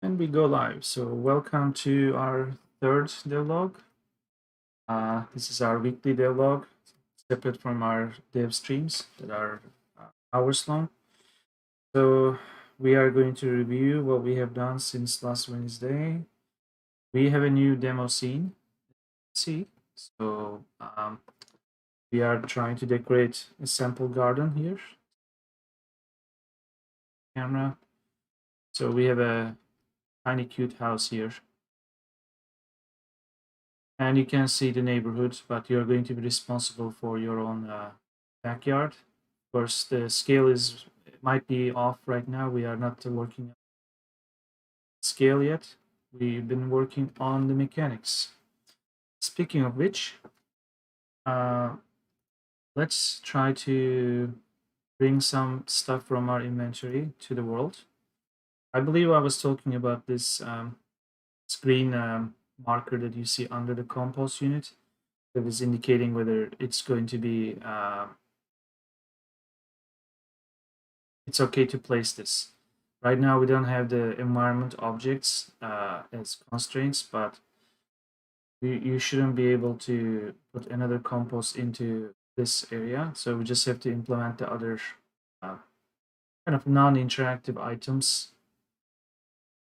And we go live. So welcome to our third devlog. This is our weekly devlog, separate from our dev streams that are hours long. So we are going to review what we have done since last Wednesday. We have a new demo scene. See, so we are trying to decorate a sample garden here. Camera. So we have a tiny cute house here. And you can see the neighborhood, but you're going to be responsible for your own backyard. Of course, the scale might be off right now. We are not working on scale yet. We've been working on the mechanics. Speaking of which, uh, let's try to bring some stuff from our inventory to the world. I believe I was talking about this screen marker that you see under the compost unit that is indicating whether it's going to be it's okay to place this. Right now we don't have the environment objects as constraints, but you shouldn't be able to put another compost into this area. So we just have to implement the other kind of non-interactive items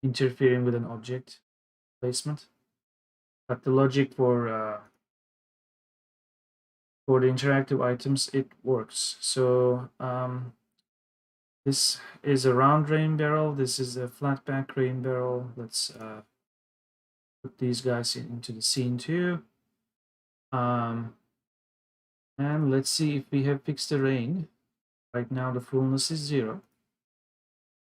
interfering with an object placement. But the logic for the interactive items, it works. So this is a round rain barrel. This is a flat back rain barrel. Let's put these guys into the scene too. And let's see if we have fixed the rain. Right now the fullness is 0.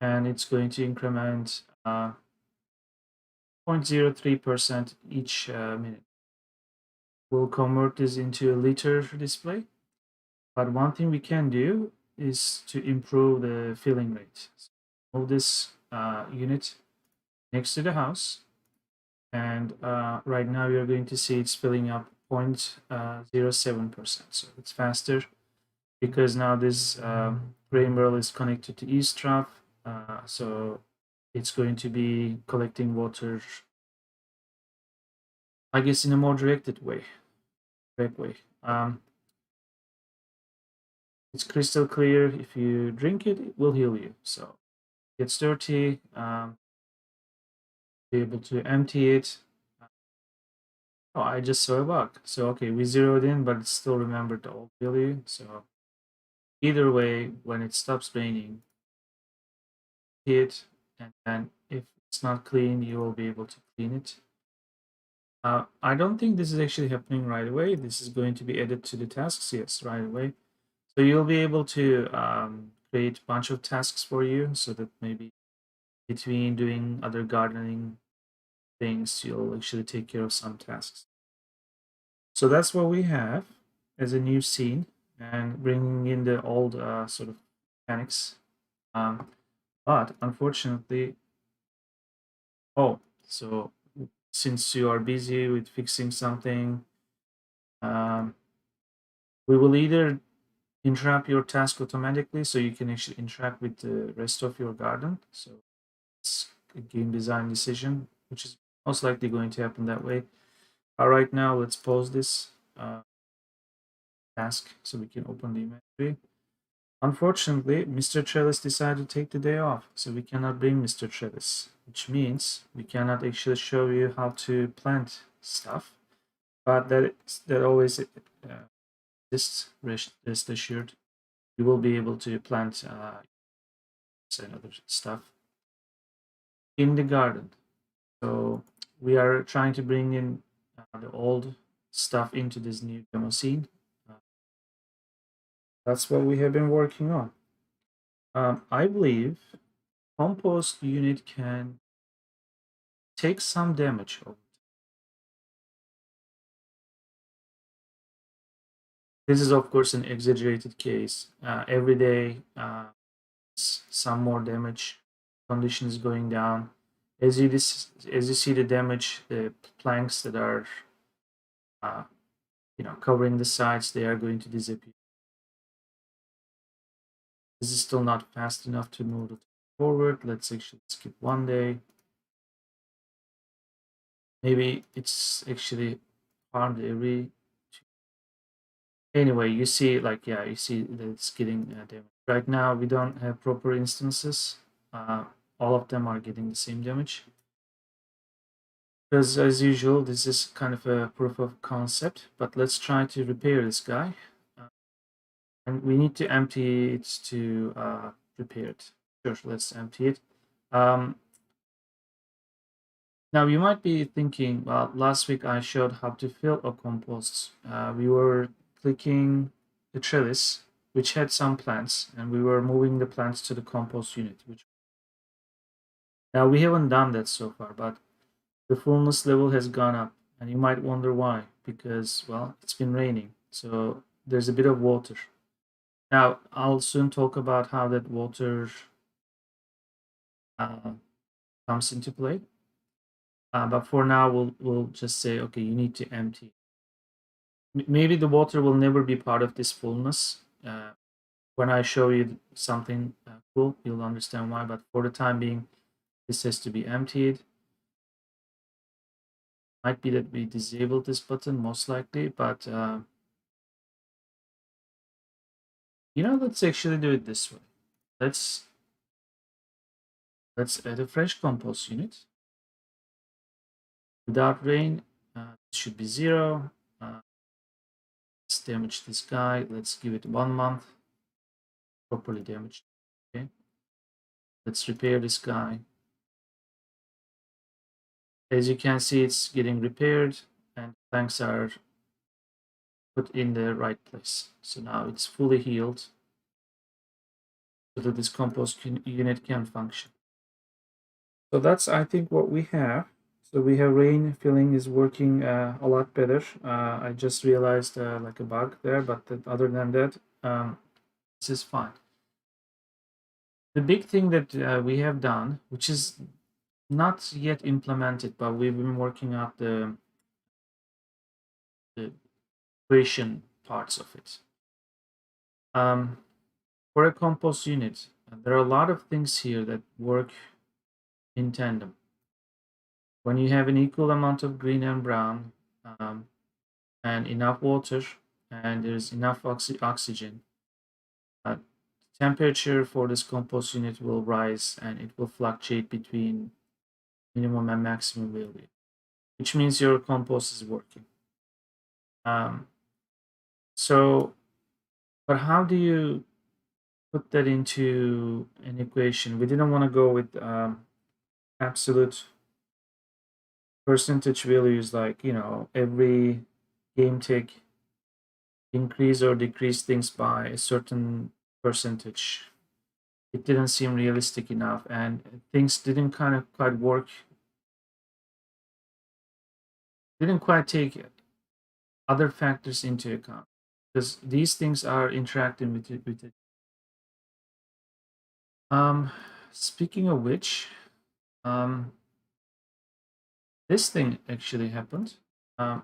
And it's going to increment 0.03% each minute. We'll convert this into a liter display. But one thing we can do is to improve the filling rate. So move this unit next to the house. And right now you're going to see it's filling up 0.07%. So it's faster because now this grain barrel is connected to eavesdrop. So it's going to be collecting water, I guess, in a more direct way. It's crystal clear. If you drink it, it will heal you. So it gets dirty. Be able to empty it. Oh, I just saw a bug. So okay, we zeroed in, but it still remembered the old value. So either way, when it stops raining, it, and then if it's not clean, you will be able to clean it. I don't think this is actually happening right away. This is going to be added to the tasks, yes, right away. So you'll be able to create a bunch of tasks for you so that maybe between doing other gardening things, you'll actually take care of some tasks. So that's what we have as a new scene and bringing in the old sort of mechanics. But unfortunately, so since you are busy with fixing something, we will either interrupt your task automatically so you can actually interact with the rest of your garden. So it's a game design decision, which is most likely going to happen that way. Right now, let's pause this task so we can open the inventory. Unfortunately, Mr. Trellis decided to take the day off, so we cannot bring Mr. Trellis, which means we cannot actually show you how to plant stuff. But that always exists, rest assured. You will be able to plant and other stuff in the garden. So we are trying to bring in the old stuff into this new demo scene. That's what we have been working on. I believe Compost Unit can take some damage over time. This is, of course, an exaggerated case. Every day, some more damage. Condition is going down. As you see the damage, the planks that are covering the sides, they are going to disappear. This is still not fast enough to move it forward. Let's actually skip one day. maybe it's actually farmed every. Anyway, you see, like, yeah, you see that it's getting damage. Right now, we don't have proper instances. All of them are getting the same damage. Because as usual, this is kind of a proof of concept, but let's try to repair this guy. And we need to empty it to repair it. Sure, let's empty it. Now you might be thinking, well, last week I showed how to fill a compost. We were clicking the trellis, which had some plants, and we were moving the plants to the compost unit. Now we haven't done that so far, but the fullness level has gone up, and you might wonder why. Because, well, it's been raining, so there's a bit of water. Now I'll soon talk about how that water uh, comes into play. But for now, we'll just say, okay, you need to empty. Maybe the water will never be part of this fullness. When I show you something cool, you'll understand why. But for the time being, this has to be emptied. Might be that we disable this button, most likely. But let's actually do it this way. Let's add a fresh compost unit. Without rain, it should be 0. Let's damage this guy. Let's give it 1 month. Properly damaged. Okay. Let's repair this guy. As you can see, it's getting repaired and planks are put in the right place. So now it's fully healed so that this compost unit can function. So that's, I think, what we have. So we have rain filling is working a lot better. I just realized like a bug there, but other than that, this is fine. The big thing that we have done, which is not yet implemented, but we've been working out the creation parts of it. For a compost unit, there are a lot of things here that work in tandem. When you have an equal amount of green and brown and enough water and there's enough oxygen, temperature for this compost unit will rise and it will fluctuate between minimum and maximum value, which means your compost is working. So, but how do you put that into an equation? We didn't want to go with absolute percentage values like, every game tech increase or decrease things by a certain percentage. It didn't seem realistic enough and things didn't kind of quite work. Didn't quite take other factors into account because these things are interacting with it. Speaking of which, this thing actually happened. I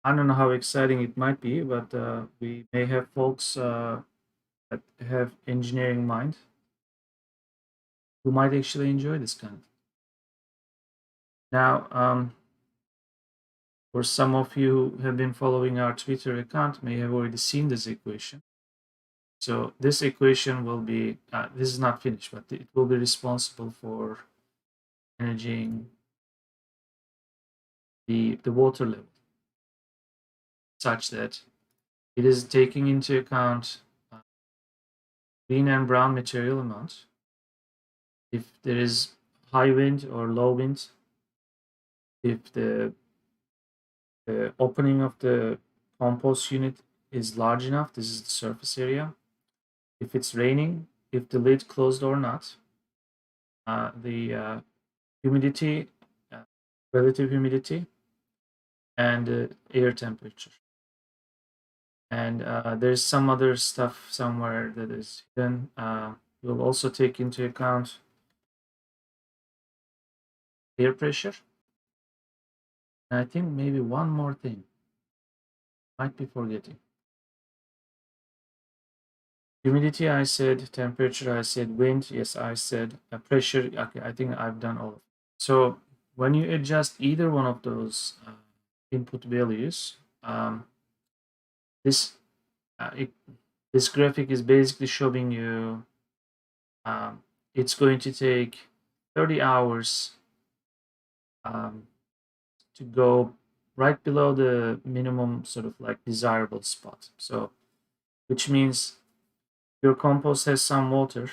don't know how exciting it might be, but we may have folks that have engineering mind who might actually enjoy this kind of thing. Now, for some of you who have been following our Twitter account may have already seen this equation. So this equation will be, this is not finished, but it will be responsible for managing the water level such that it is taking into account green and brown material amount. If there is high wind or low wind, if the opening of the compost unit is large enough, this is the surface area. If it's raining, if the lid closed or not, the humidity, relative humidity, and air temperature. And there's some other stuff somewhere that is hidden. We'll also take into account air pressure. And I think maybe one more thing. Might be forgetting. Humidity, I said. Temperature, I said. Wind, yes, I said. Pressure, okay, I think I've done all of it. So when you adjust either one of those input values, this uh, it, this graphic is basically showing you it's going to take 30 hours um, to go right below the minimum sort of like desirable spot. So, which means your compost has some water.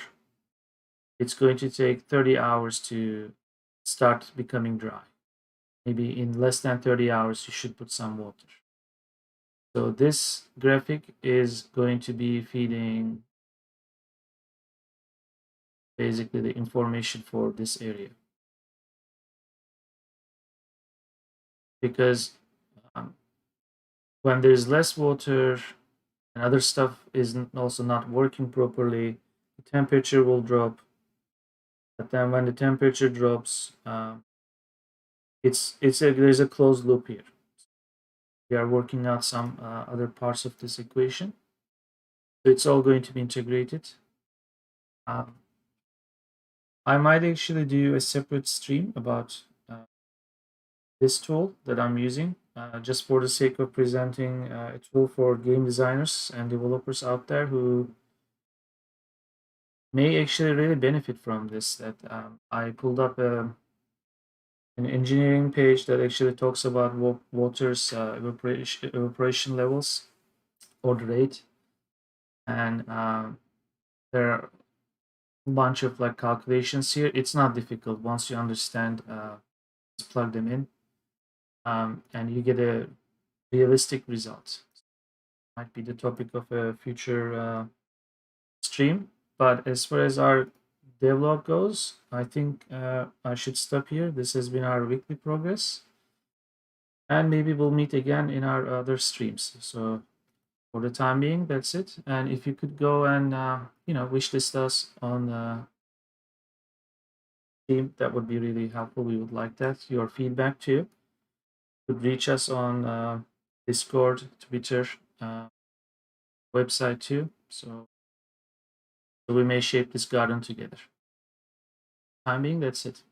It's going to take 30 hours to start becoming dry. Maybe in less than 30 hours, you should put some water. So this graphic is going to be feeding basically the information for this area. Because when there's less water and other stuff is also not working properly, the temperature will drop. But then when the temperature drops, there's a closed loop here. We are working out some other parts of this equation. So it's all going to be integrated. I might actually do a separate stream about this tool that I'm using, just for the sake of presenting a tool for game designers and developers out there who may actually really benefit from this. That I pulled up an engineering page that actually talks about water's evaporation levels or the rate, and there are a bunch of like calculations here. It's not difficult once you understand. Just plug them in, and you get a realistic result. Might be the topic of a future stream. But as far as our devlog goes, I think I should stop here. This has been our weekly progress, and maybe we'll meet again in our other streams. So for the time being, that's it. And if you could go and wishlist us on team, that would be really helpful. We would like that. Your feedback too. You could reach us on Discord, Twitter, website too. So we may shape this garden together. Time being, that's it.